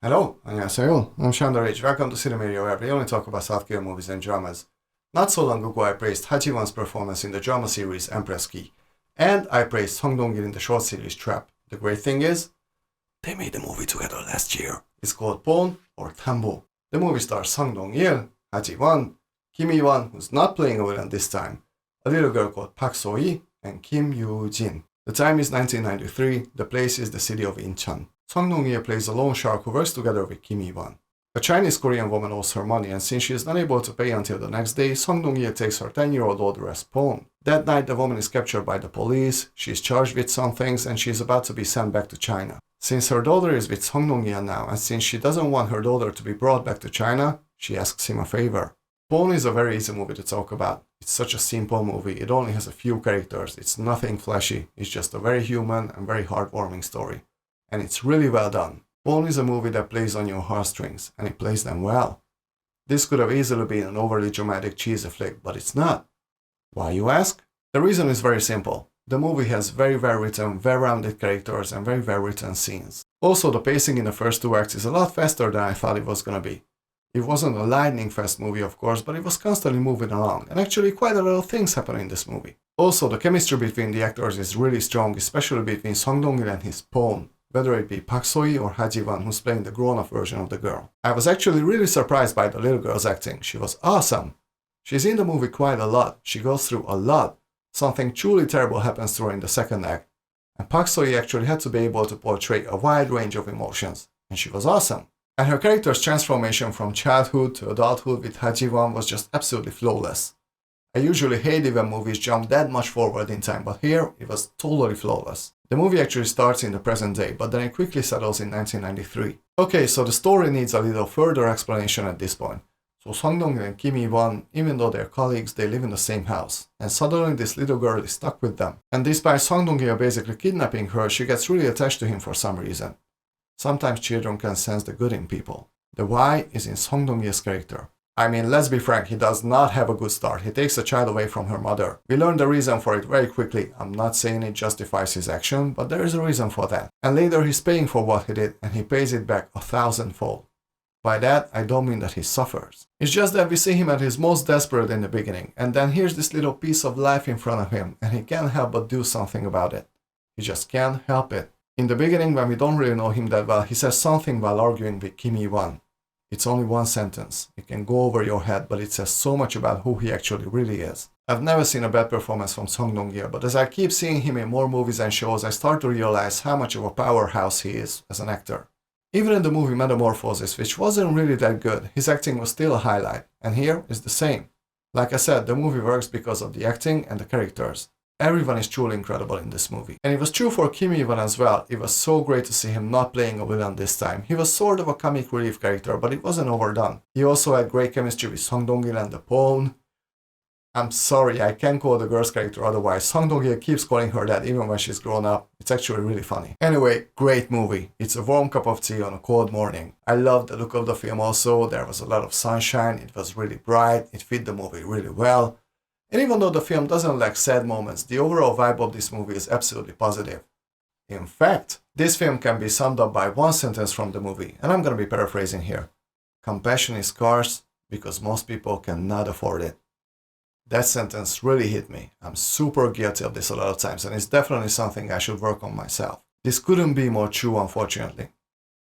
Hello, 안녕하세요. I'm Shandarage. Welcome to Cinemarea, where we only talk about South Korean movies and dramas. Not so long ago, I praised Hee-won's performance in the drama series Empress Key, and I praised Song Dong-il in the short series Trap. The great thing is, they made a movie together last year. It's called Pon or Tambo. The movie stars Song Dong-il, Hee-won, Kim Hee-won, who's not playing a villain this time, a little girl called Park So-hee, and Kim Yun-jin. The time is 1993. The place is the city of Incheon. Song Dong-il plays a loan shark who works together with Kim Hee-won. A Chinese-Korean woman owes her money, and since she is not able to pay until the next day, Song Dong-il takes her 10-year-old daughter as pawn. That night, the woman is captured by the police, she is charged with some things, and she is about to be sent back to China. Since her daughter is with Song Dong-il now, and since she doesn't want her daughter to be brought back to China, she asks him a favor. Pawn is a very easy movie to talk about. It's such a simple movie, it only has a few characters, it's nothing flashy, it's just a very human and very heartwarming story. And it's really well done. Pawn is a movie that plays on your heartstrings, and it plays them well. This could have easily been an overly dramatic cheesy flick, but it's not. Why, you ask? The reason is very simple. The movie has very well written, well-rounded characters and very well written scenes. Also, the pacing in the first two acts is a lot faster than I thought it was gonna be. It wasn't a lightning-fast movie, of course, but it was constantly moving along, and actually quite a lot of things happen in this movie. Also, the chemistry between the actors is really strong, especially between Song Dong-il and his pawn, whether it be Park So-hee or Hee-won, who's playing the grown-up version of the girl. I was actually really surprised by the little girl's acting. She was awesome. She's in the movie quite a lot. She goes through a lot. Something truly terrible happens to her in the second act, and Park So-hee actually had to be able to portray a wide range of emotions, and she was awesome. And her character's transformation from childhood to adulthood with Hee-won was just absolutely flawless. I usually hate it when movies jump that much forward in time, but here it was totally flawless. The movie actually starts in the present day, but then it quickly settles in 1993. Okay, so the story needs a little further explanation at this point. So Song Dong-il and Kim Hee-won, even though they're colleagues, they live in the same house. And suddenly this little girl is stuck with them. And despite Song Dong-il basically kidnapping her, she gets really attached to him for some reason. Sometimes children can sense the good in people. The why is in Song Dong-il's character. I mean, let's be frank, he does not have a good start. He takes the child away from her mother. We learn the reason for it very quickly. I'm not saying it justifies his action, but there is a reason for that. And later he's paying for what he did, and he pays it back 1,000-fold. By that, I don't mean that he suffers. It's just that we see him at his most desperate in the beginning, and then here's this little piece of life in front of him, and he can't help but do something about it. He just can't help it. In the beginning, when we don't really know him that well, he says something while arguing with Kim Hee-won. It's only one sentence. It can go over your head, but it says so much about who he actually really is. I've never seen a bad performance from Song Dong-il, but as I keep seeing him in more movies and shows, I start to realize how much of a powerhouse he is as an actor. Even in the movie Metamorphosis, which wasn't really that good, his acting was still a highlight, and here is the same. Like I said, the movie works because of the acting and the characters. Everyone is truly incredible in this movie. And it was true for Kim Hee-won as well. It was so great to see him not playing a villain this time. He was sort of a comic relief character, but it wasn't overdone. He also had great chemistry with Song Dong-il and the pawn. I'm sorry, I can't call the girl's character otherwise. Song Dong-il keeps calling her that even when she's grown up. It's actually really funny. Anyway, great movie. It's a warm cup of tea on a cold morning. I loved the look of the film also. There was a lot of sunshine. It was really bright. It fit the movie really well. And even though the film doesn't lack sad moments, the overall vibe of this movie is absolutely positive. In fact, this film can be summed up by one sentence from the movie, and I'm gonna be paraphrasing here. Compassion is scarce because most people cannot afford it. That sentence really hit me. I'm super guilty of this a lot of times, and it's definitely something I should work on myself. This couldn't be more true, unfortunately.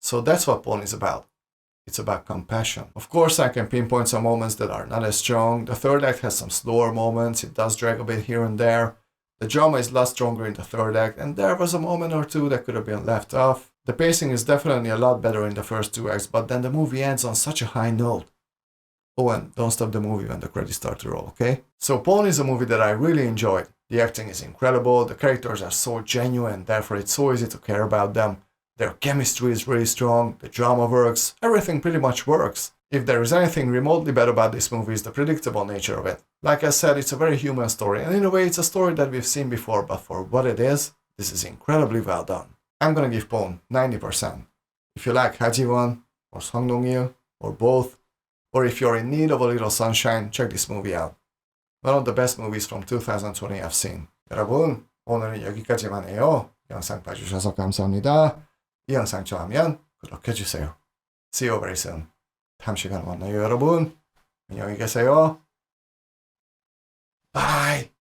So that's what Pawn is about. It's about compassion. Of course, I can pinpoint some moments that are not as strong. The third act has some slower moments. It does drag a bit here and there. The drama is a lot stronger in the third act, and there was a moment or two that could have been left off. The pacing is definitely a lot better in the first two acts, but then the movie ends on such a high note. Oh, and don't stop the movie when the credits start to roll, okay? So Pawn is a movie that I really enjoyed. The acting is incredible. The characters are so genuine, therefore it's so easy to care about them. Their chemistry is really strong, the drama works, everything pretty much works. If there is anything remotely bad about this movie, it's the predictable nature of it. Like I said, it's a very human story, and in a way it's a story that we've seen before, but for what it is, this is incredibly well done. I'm gonna give Pawn 90%. If you like Hee-won, or Song Dong-il, or both, or if you're in need of a little sunshine, check this movie out. One of the best movies from 2020 I've seen. 여러분, 오늘은 여기까지만 해요. 영상 봐주셔서 감사합니다. 이 영상 좋아하면 구독해주세요. See you very soon. 다음 시간에 만나요, 여러분. 안녕히 계세요. Bye.